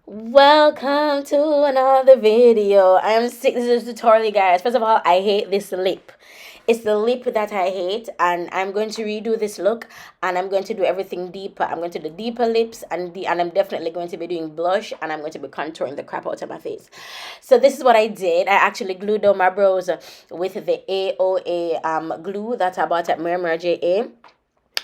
Welcome to another video. I'm sick. This is a tutorial, guys. First of all, I hate this lip. It's the lip that I hate, and I'm going to redo this look, and I'm going to do everything deeper. I'm going to do deeper lips, and I'm definitely going to be doing blush, and I'm going to be contouring the crap out of my face. So this is what I did. I actually glued down my brows with the AOA glue that I bought at Murmur JA,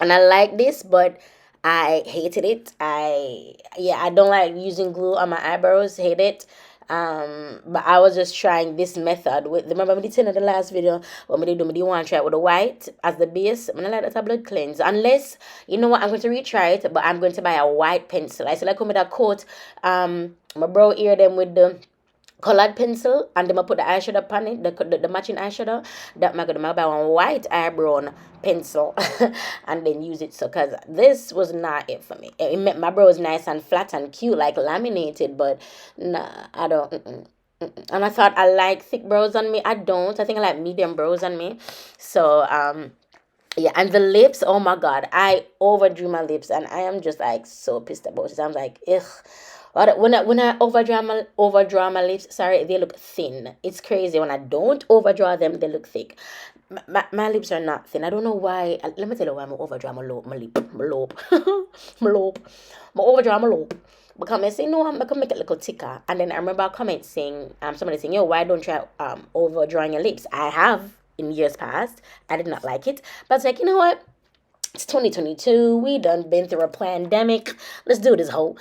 and I like this, but I hated it. I don't like using glue on my eyebrows. Hate it. But I was just trying this method with. Remember me did in the last video when me did do me do want to try it with the white as the base. I'm gonna let that blood cleanse. Unless you know what, I'm going to retry it, but I'm going to buy a white pencil. I said like come with a coat my brow ear them with the colored pencil, and then I put the eyeshadow upon it, the matching eyeshadow. That I'm gonna buy one white eyebrow pencil and then use it. So because this was not it for me. It made my brows nice and flat and cute like laminated, but nah, I don't. And I thought I like thick brows on me. I don't. I think I like medium brows on me. So yeah, and the lips, oh my god, I overdrew my lips, and I am just like so pissed about it. I'm like, ugh. When I overdraw my lips, sorry, they look thin. It's crazy. When I don't overdraw them, they look thick. My lips are not thin. I don't know why. Let me tell you why I'm overdraw my lip, my lobe, my lobe, my overdraw my lobe. Because I say no, I'm gonna make it a little thicker. And then I remember a comment saying, somebody saying, yo, why don't you try overdrawing your lips? I have in years past. I did not like it, but it's like, you know what? It's 2022. We done been through a pandemic. Let's do this whole.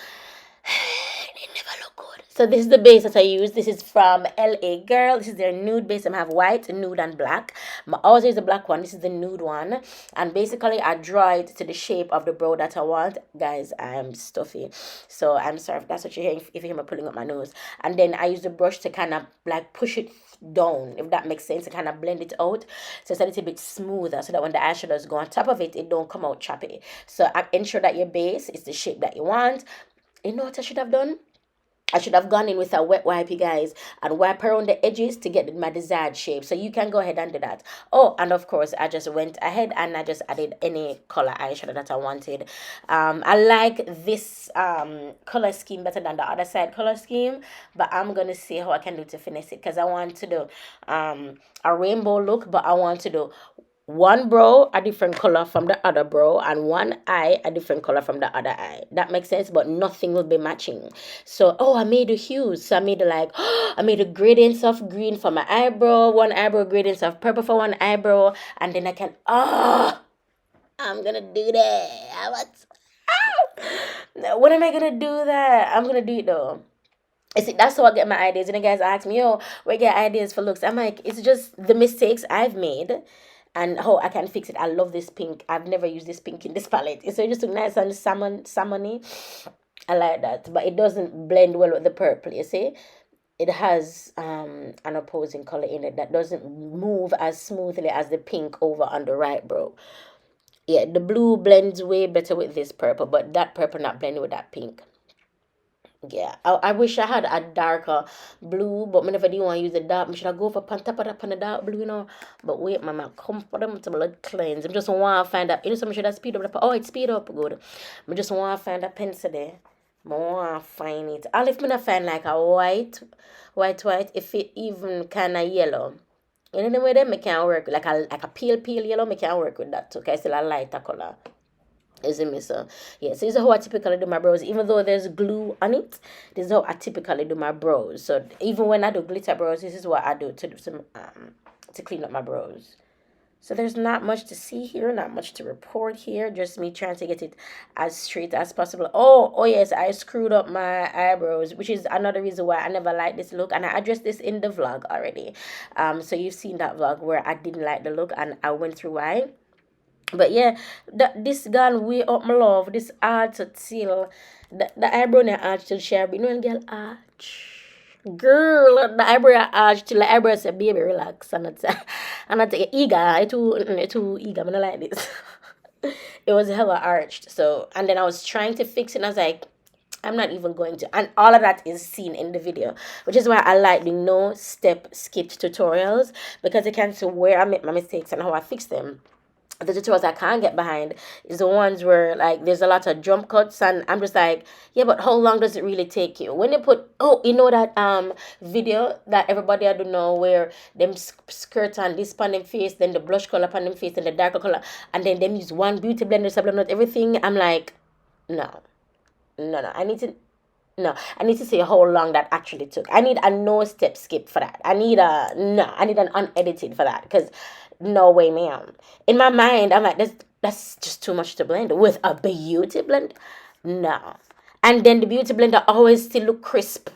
It never look good. So this is the base that I use. This is from LA Girl. This is their nude base. I have white, nude, and black. I always use the black one. This is the nude one. And basically, I draw it to the shape of the brow that I want. Guys, I'm stuffy. So I'm sorry if that's what you're hearing, if you hear me pulling up my nose. And then I use the brush to kind of like push it down, if that makes sense, to kind of blend it out so it's a little bit smoother, so that when the eyeshadows go on top of it, it don't come out choppy. So I ensure that your base is the shape that you want. You know what I should have done? I should have gone in with a wet wipe, you guys, and wipe around the edges to get my desired shape. So you can go ahead and do that. Oh, and of course, I just went ahead and I just added any color eyeshadow that I wanted. I like this color scheme better than the other side color scheme, but I'm gonna see how I can do to finesse it, because I want to do a rainbow look, but I want to do one brow a different color from the other brow, and one eye a different color from the other eye. That makes sense, but nothing will be matching. So I made the hues. So I made like I made the gradients of green for my eyebrow, one eyebrow, gradients of purple for one eyebrow, and then I can I'm gonna do that. When am I gonna do that? I'm gonna do it though. See, that's how I get my ideas. And the guys ask me, yo, where you get ideas for looks? I'm like, it's just the mistakes I've made and how I can fix it. I love this pink. I've never used this pink in this palette. It's just look nice and salmony. I like that. But it doesn't blend well with the purple, you see? It has an opposing color in it that doesn't move as smoothly as the pink over on the right brow. Yeah, the blue blends way better with this purple, but that purple not blending with that pink. Yeah, I wish I had a darker blue, but whenever do want to use the dark, I should I go for pan top of that pan the dark blue, you know. But wait, mama, comfortable cleanse. I just want to find that, you know, some should have speed up. Oh, it speed up good. I just want to find a pencil there. I want to find it. I'll if me not find like a white, if it even kind of yellow. You know the way them, I can work like a pale yellow. I can work with that too. Okay, still a lighter color. Is it me? So yeah, so this is how I typically do my brows. Even though there's glue on it, this is how I typically do my brows. So even when I do glitter brows, this is what I do to do some to clean up my brows. So there's not much to see here, not much to report here. Just me trying to get it as straight as possible. Oh yes, I screwed up my eyebrows, which is another reason why I never liked this look. And I addressed this in the vlog already. So you've seen that vlog where I didn't like the look and I went through why. But yeah, this gone way up my love. This arch till the eyebrow na arch till sharp. You know, girl arch. Girl, the eyebrow arch till the eyebrow say baby relax and it's and it's eager. It too eager. I don't like this. It was hella arched. So and then I was trying to fix it and I was like, I'm not even going to. And all of that is seen in the video, which is why I like the no step skipped tutorials, because I can see where I make my mistakes and how I fix them. The tutorials I can't get behind is the ones where like there's a lot of jump cuts, and I'm just like, yeah, but how long does it really take you? When they put, oh, you know that video that everybody I don't know where them skirt on this on them face, then the blush color on them face, and the darker color, and then them use one beauty blender to blend out everything. I'm like, no, no, I need to. No, I need to see how long that actually took. I need a no step skip for that. I need an unedited for that, because no way, ma'am. In my mind, I'm like, that's just too much to blend with a beauty blend. No, and then the beauty blender always still look crisp.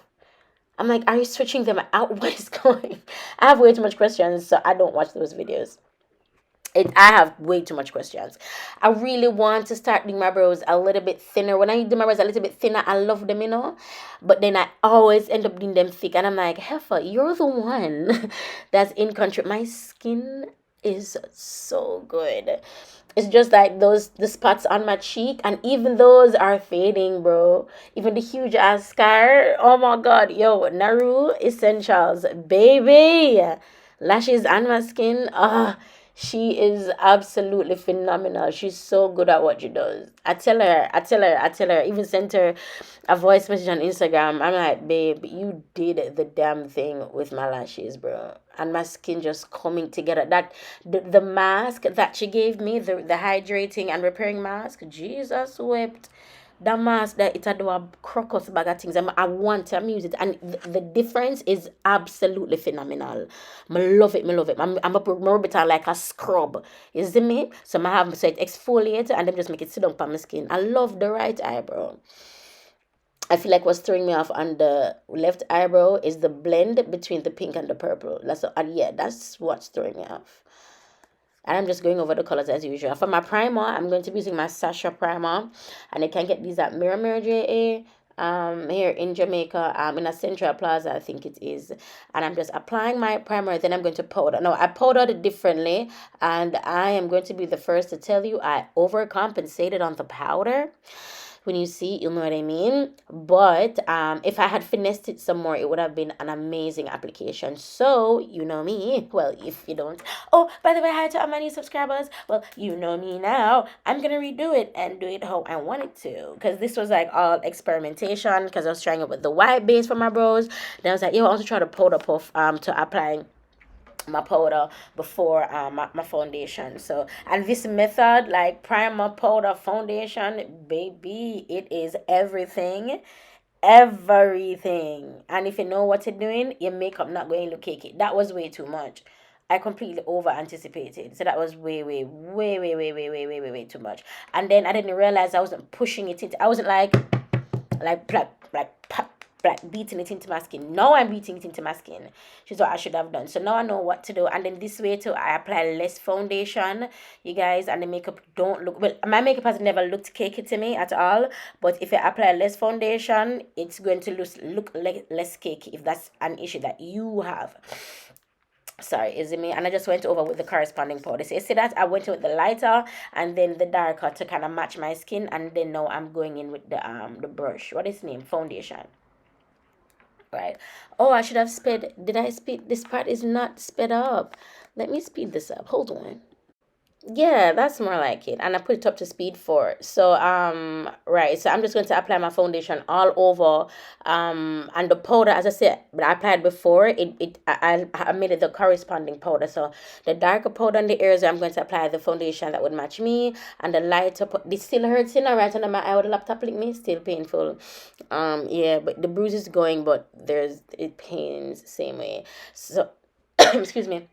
I'm like, are you switching them out? What is going? I have way too much questions, so I don't watch those videos. I have way too much questions. I really want to start doing my brows a little bit thinner. When I do my brows a little bit thinner, I love them, But then I always end up doing them thick. And I'm like, Heifer, you're the one that's in control. My skin is so good. It's just like the spots on my cheek, and even those are fading, bro. Even the huge ass scar. Oh my god, yo, Naru Essentials, baby. Lashes on my skin. She is absolutely phenomenal. She's so good at what she does. I tell her, even sent her a voice message on Instagram. I'm like, babe, you did the damn thing with my lashes, bro. And my skin just coming together. That the mask that she gave me, the hydrating and repairing mask, Jesus wept. That mask that it had a crocus bag of things. I want to use it, and the difference is absolutely phenomenal. I love it, I love it. I'm up rub it on like a scrub. You see me? So I have so it exfoliate and then just make it sit on my skin. I love the right eyebrow. I feel like what's throwing me off on the left eyebrow is the blend between the pink and the purple. That's what's throwing me off. And I'm just going over the colors as usual. For my primer, I'm going to be using my Sasha primer. And I can get these at Mirror JA here in Jamaica, in a Central Plaza, I think it is. And I'm just applying my primer, then I'm going to powder. No, I powdered it differently, and I am going to be the first to tell you I overcompensated on the powder. When you see, you'll know what I mean. But if I had finessed it some more, it would have been an amazing application. So, you know me. Well, if you don't. Oh, by the way, hi to all my new subscribers. Well, you know me now. I'm going to redo it and do it how I want it to. Because this was like all experimentation. Because I was trying it with the white base for my brows. Then I was like, yo, I want to try the powder puff to apply my powder before my foundation. So, and this method, like primer, powder, foundation, baby, it is everything. And if you know what you're doing, your makeup not going to look cakey. That was way too much. I completely over anticipated. So that was way too much. And then I didn't realize I wasn't pushing it into, I wasn't like beating it into my skin. Now I'm beating it into my skin, which is what I should have done. So now I know what to do. And then this way too, I apply less foundation, you guys, and the makeup don't look, well, my makeup has never looked cakey to me at all. But if I apply less look it's going to look less cakey, if that's an issue that you have. Sorry, is it me? And I just went over with the corresponding powder. So you see that I went with the lighter and then the darker to kind of match my skin, and then now I'm going in with the brush. What is the name? Foundation. Right. Oh, I should have sped. Did I speed? This part is not sped up. Let me speed this up. Hold on. Yeah, that's more like it. And I put it up to speed 4. So right. So I'm just going to apply my foundation all over. And the powder, as I said, but I applied before, I made it the corresponding powder. So the darker powder on the areas where I'm going to apply the foundation that would match me, and the lighter this still hurts, right under my eye with the laptop like me, still painful. Yeah, but the bruise is going, but it pains same way. So excuse me.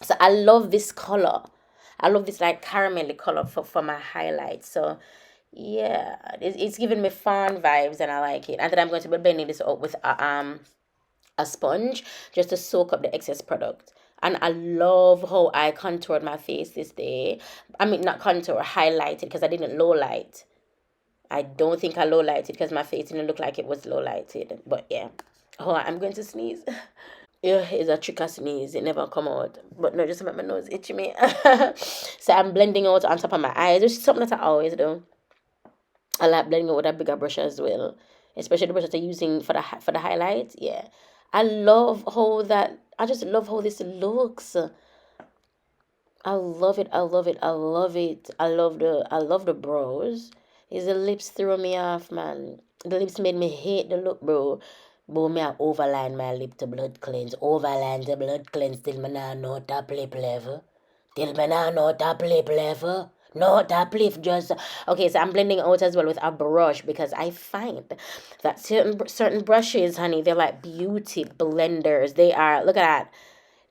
So I love this color. I love this like caramelly color for my highlights. So yeah, it's giving me fun vibes, and I like it. And then I'm going to be blending this out with a sponge just to soak up the excess product. And I love how I contoured my face this day. I mean, not contour, highlighted, because I didn't low light. I don't think I low lighted because my face didn't look like it was low lighted. But yeah. Hold on, I'm going to sneeze. Yeah, it's a trick of sneeze. It never come out. But no, just make my nose itchy me. So I'm blending out on top of my eyes, which is something that I always do. I like blending out with a bigger brush as well. Especially the brush that I'm using for the highlights. Yeah. I just love how this looks. I love it. I love it. I love it. I love the brows. Is the lips threw me off, man. The lips made me hate the look, bro. Bro, me I overline my lip to blood cleanse. Overline to blood cleanse till me now know top lip level. Till me now know top lip level. No top lip just okay. So I'm blending out as well with a brush because I find that certain brushes, honey, they're like beauty blenders. They are. Look at that,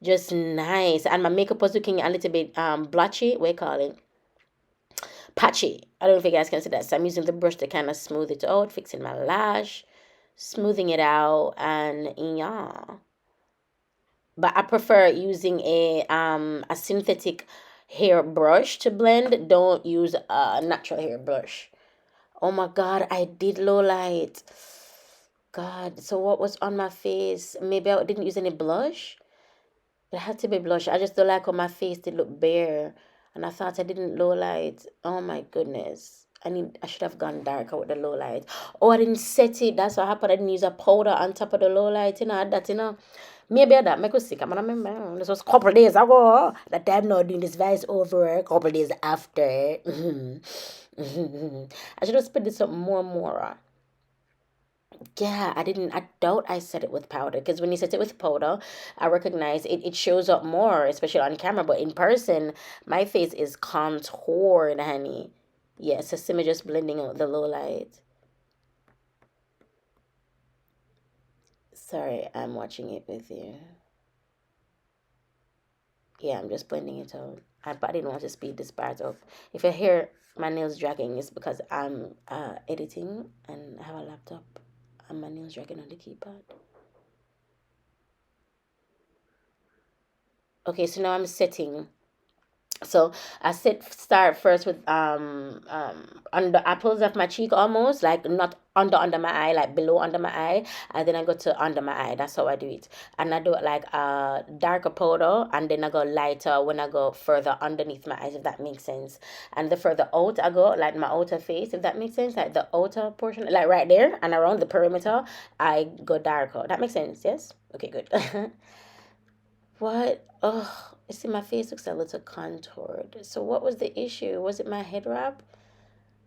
just nice. And my makeup was looking a little bit blotchy. What you call it? Patchy. I don't know if you guys can see that. So I'm using the brush to kind of smooth it out, fixing my lash, smoothing it out, and yeah. But I prefer using a synthetic hair brush to blend. Don't use a natural hair brush. Oh my god, I did low light. God, so what was on my face? Maybe I didn't use any blush. It had to be blush. I just don't like how my face did look bare. And I thought I didn't low light. Oh my goodness. I should have gone darker with the low light. Oh, I didn't set it. That's what happened. I didn't use a powder on top of the low light. You know, that, you know. Maybe that make us sick. I'm gonna remember. This was a couple days ago. That time now doing this voice over a couple days after. I should have spread this up more and more. Yeah, I doubt I set it with powder because when you set it with powder, I recognize it shows up more, especially on camera. But in person, my face is contoured, honey. Yes, so see me just blending out the low light. Sorry, I'm watching it with you. Yeah, I'm just blending it out. But I didn't want to speed this part up. If you hear my nails dragging, it's because I'm editing and I have a laptop and my nails dragging on the keypad. Okay, so now I'm setting. So I start first with on the apples of my cheek, almost like not under my eye, like below under my eye, and then I go to under my eye. That's how I do it. And I do it like darker powder, and then I go lighter when I go further underneath my eyes, if that makes sense. And the further out I go, like my outer face, if that makes sense, like the outer portion, like right there and around the perimeter, I go darker. That makes sense, yes? Okay, good. What? Oh, you see, my face looks a little contoured. So, what was the issue? Was it my head wrap?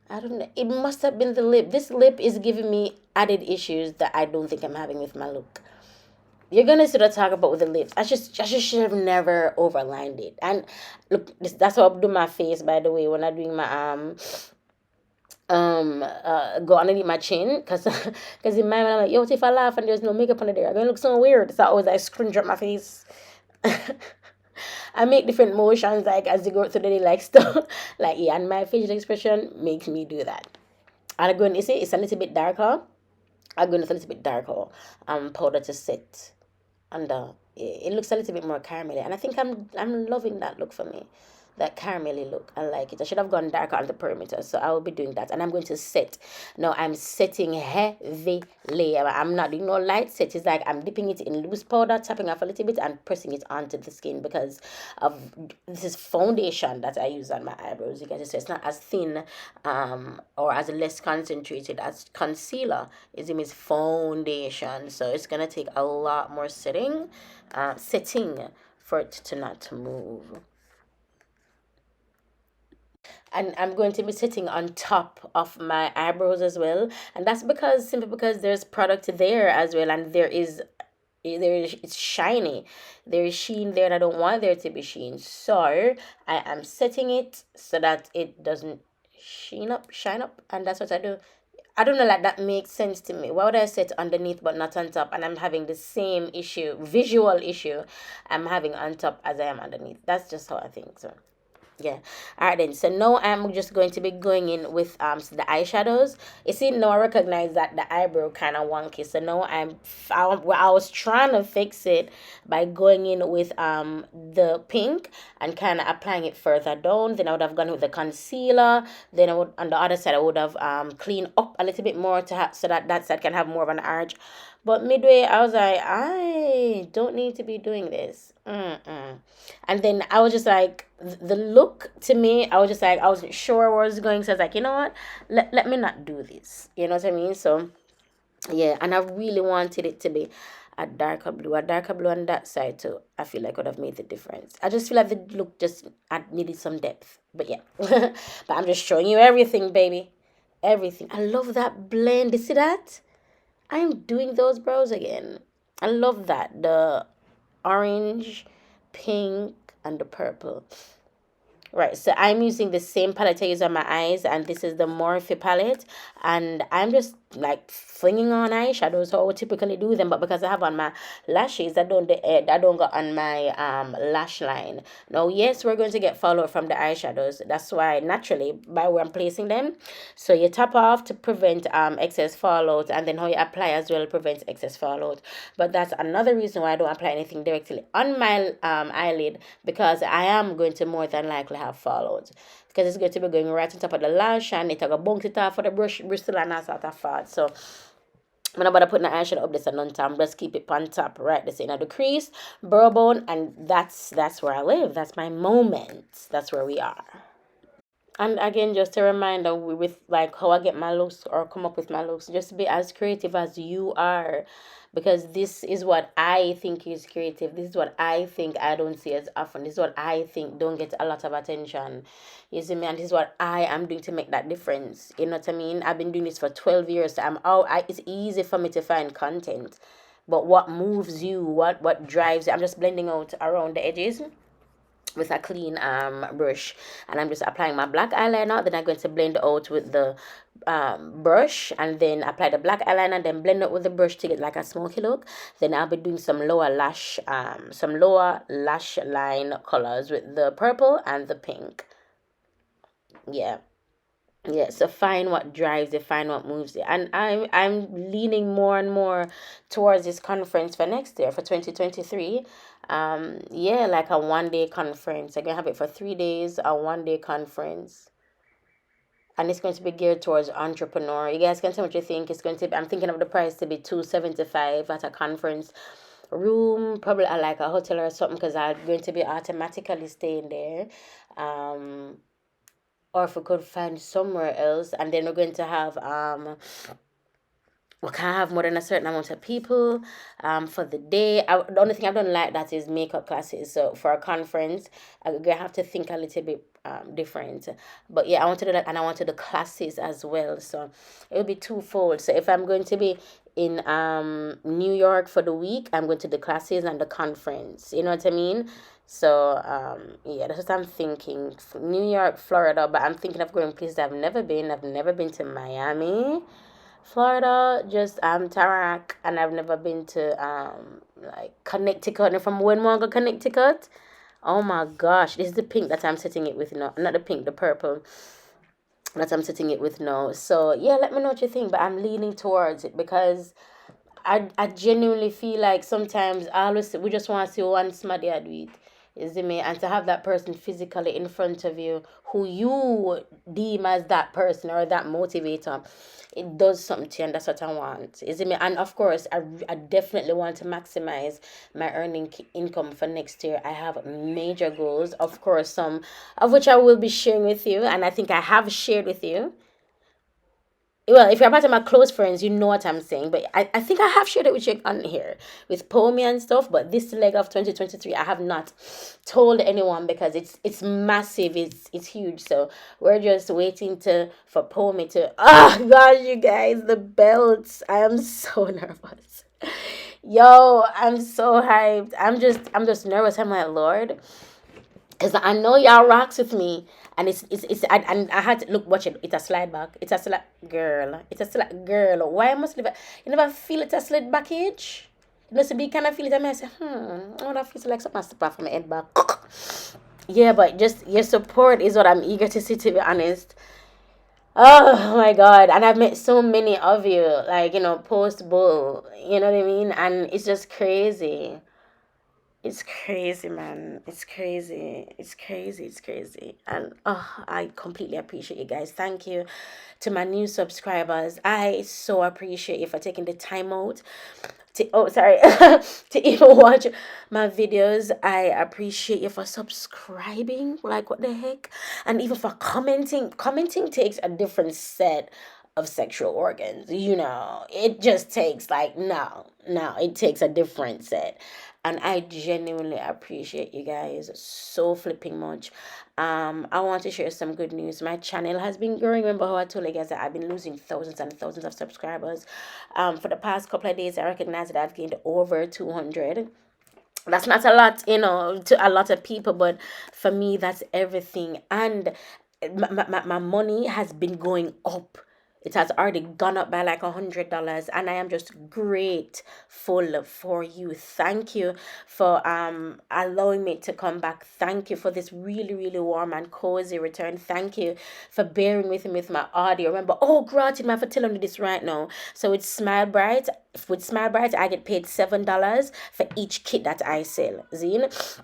I don't know. It must have been the lip. This lip is giving me added issues that I don't think I'm having with my look. You're gonna sort of talk about with the lips. I just should have never overlined it. And look, that's how I do my face. By the way, when I'm doing my go underneath my chin, cause in my mind I'm like, yo, if I laugh and there's no makeup under there, I'm gonna look so weird. So I always like scrunch up my face. I make different motions like as you go through the day, like stuff. Like yeah, and my facial expression makes me do that. And I'm going to say it's a little bit darker. I'm going to a little bit darker powder to set under. It looks a little bit more caramelly, and I think I'm loving that look for me. That caramelly look, I like it. I should have gone darker on the perimeter, so I will be doing that. And I'm going to set. Now I'm setting heavy layer. I'm not doing no light set. It's like I'm dipping it in loose powder, tapping off a little bit, and pressing it onto the skin because of this is foundation that I use on my eyebrows. You guys, so it's not as thin or as less concentrated as concealer. It is foundation, so it's gonna take a lot more setting for it to not move. And I'm going to be sitting on top of my eyebrows as well, and that's because simply because there's product there as well, and it's shiny, there is sheen there, and I don't want there to be sheen, so I am setting it so that it doesn't shine up, and that's what I do. I don't know, like that makes sense to me. Why would I set underneath but not on top? And I'm having the same visual issue I'm having on top as I am underneath. That's just how I think. So yeah. All right then. So now I'm just going to be going in with so the eyeshadows. You see, now I recognize that the eyebrow kind of wonky. So now I was trying to fix it by going in with the pink and kind of applying it further down. Then I would have gone with the concealer. Then I would on the other side I would have cleaned up a little bit more to have so that that side can have more of an arch. But midway, I was like, I don't need to be doing this. Mm-mm. And then I was just like, the look to me, I was just like, I wasn't sure where I was going. So I was like, you know what? Let me not do this. You know what I mean? So, yeah. And I really wanted it to be a darker blue on that side too. I feel like would have made the difference. I just feel like the look just needed some depth. But yeah, but I'm just showing you everything, baby, everything. I love that blend. You see that? I'm doing those brows again. I love that the orange, pink, and the purple. Right, so I'm using the same palette I use on my eyes, and this is the Morphe palette, and I'm just like flinging on eyeshadows how I would typically do them, but because I have on my lashes, I don't go on my lash line. Now, yes, we're going to get follow from the eyeshadows. That's why naturally by where I'm placing them. So you tap off to prevent excess fallout, and then how you apply as well prevents excess fallout. But that's another reason why I don't apply anything directly on my eyelid, because I am going to more than likely have fallout, because it's going to be going right on top of the lash, and it's going to bounce it off for the brush bristle and that sort of fat. So I'm not about to put the eyeshadow up this and on top. Just keep it on top, right? This in the crease, brow bone, and that's where I live. That's my moment. That's where we are. And again, just a reminder with like how I get my looks or come up with my looks, just be as creative as you are, because this is what I think is creative. This is what I think I don't see as often. This is what I think don't get a lot of attention. You see me? And this is what I am doing to make that difference. You know what I mean? I've been doing this for 12 years. So it's easy for me to find content. But what moves you, what drives you? I'm just blending out around the edges with a clean brush, and I'm just applying my black eyeliner. Then I'm going to blend out with the brush, and then apply the black eyeliner, then blend it with the brush to get like a smoky look. Then I'll be doing some lower lash line colors with the purple and the pink. Yeah. Yeah, so find what drives you, find what moves you. And I'm leaning more and more towards this conference for next year, for 2023. Yeah, like a 1 day conference. I'm gonna have it for 3 days, a 1 day conference. And it's going to be geared towards entrepreneur. You guys can tell what you think. It's going to be, I'm thinking of the price to be $275 at a conference room, probably at like a hotel or something, because I'm going to be automatically staying there. Or if we could find somewhere else, and then we're going to have we can't have more than a certain amount of people for the day. The only thing I don't like that is makeup classes. So for a conference, I'm gonna have to think a little bit different. But yeah, I want to do that, and I want to do classes as well. So it will be twofold. So if I'm going to be in New York for the week, I'm going to the classes and the conference. You know what I mean? So yeah, that's what I'm thinking. New York, Florida, but I'm thinking of going places I've never been. I've never been to Miami, Florida, just Tarak, and I've never been to like Connecticut. And from Winmore, Connecticut. Oh my gosh, this is the pink that I'm setting it with now. Not the pink, the purple that I'm setting it with now. So yeah, let me know what you think. But I'm leaning towards it because I genuinely feel like sometimes I always we just want to see one somebody I do it. Is it me? And to have that person physically in front of you who you deem as that person or that motivator, it does something to you, and that's what I want. Is it me? And of course, I definitely want to maximize my earning income for next year. I have major goals, of course, some of which I will be sharing with you, and I think I have shared with you. Well, if you're part of my close friends, you know what I'm saying. But I think I have shared it with you on here with Pomi and stuff. But this leg of 2023, I have not told anyone because it's massive. It's huge. So we're just waiting for Pomi to. Oh gosh, you guys, the belts. I am so nervous. Yo, I'm so hyped. I'm just nervous. I'm like, Lord, because I know y'all rocks with me. And and I had to look, watch it. It's a slide back. It's a slide, girl. It's a slide, girl. Why I must live? You never feel it a slide backage? You know, so be kind of feel it. And I say, I want to feel like something step off from my head back. Yeah, but just your support is what I'm eager to see, to be honest. Oh my God. And I've met so many of you, like, post bull, you know what I mean? And it's just crazy. It's crazy, man. It's crazy. It's crazy. It's crazy. And I completely appreciate you guys. Thank you to my new subscribers. I so appreciate you for taking the time out to even watch my videos. I appreciate you for subscribing. Like, what the heck? And even for commenting. Commenting takes a different set of sexual organs. It just takes like, no, it takes a different set. And I genuinely appreciate you guys so flipping much. I want to share some good news. My channel has been growing. Remember how I told you guys that I've been losing thousands and thousands of subscribers? For the past couple of days, I recognize that I've gained over 200. That's not a lot, to a lot of people, but for me, that's everything. And my money has been going up. It has already gone up by like $100, and I am just grateful for you. Thank you for allowing me to come back. Thank you for this really, really warm and cozy return. Thank you for bearing with me with my audio. Remember, granted, I'm telling you this right now. So with SMILEBRIGHT, I get paid $7 for each kit that I sell. Zine.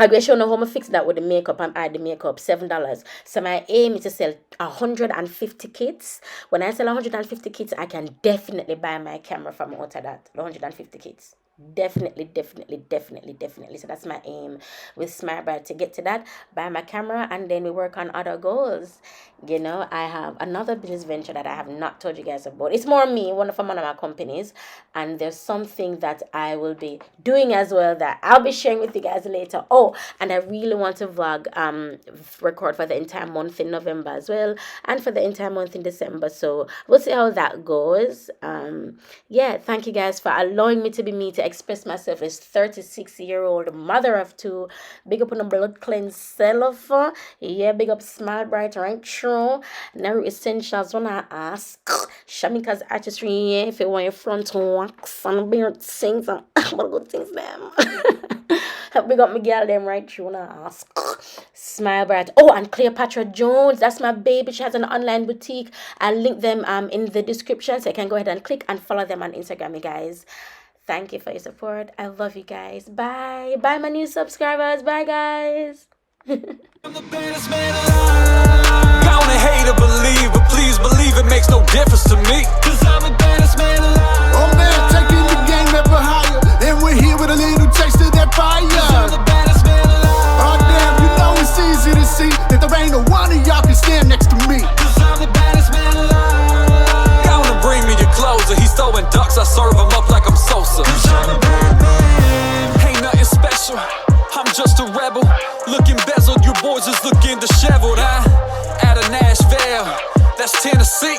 I'm going to show you how I fix that with the makeup. I'm add the makeup, $7. So my aim is to sell 150 kits. When I sell 150 kits, I can definitely buy my camera from out of that. 150 kits. Definitely. So that's my aim with SMILEBRIGHT, to get to that, buy my camera, and then we work on other goals. I have another business venture that I have not told you guys about. It's more me, one of my companies, and there's something that I will be doing as well that I'll be sharing with you guys later. And I really want to vlog, record for the entire month in November as well, and for the entire month in December. So we'll see how that goes. Thank you guys for allowing me to be me, to express myself as 36-year-old mother of two. Big up on the blood cleanse self. Big up SMILEBRIGHT, right? True. Now essentials wanna ask Shamika's artistry, if you want your front wax and beard things and good things them. Big up my girl them, right? True, wanna ask SMILEBRIGHT. And Cleopatra Jones, that's my baby. She has an online boutique. I'll link them in the description, so you can go ahead and click and follow them on Instagram, you guys. Thank you for your support. I love you guys. Bye. Bye, my new subscribers. Bye, guys. I'm the baddest man alive. Gonna hate or believe, but please believe it makes no difference to me. Cause I'm the baddest man alive. Oh man, taking the game ever higher. And we're here with a little taste of that fire. Cause I'm the baddest man alive. Oh damn, it's easy to see that there ain't no one of y'all can stand next to me. Cause I'm the baddest man alive. Gonna bring me your closer. He's throwing ducks, I serve him up like I'm Sosa. Cause I'm the bad man. Ain't nothing special, I'm just a rebel. Looking bezeled, you boys is looking disheveled. Out of Nashville, that's Tennessee.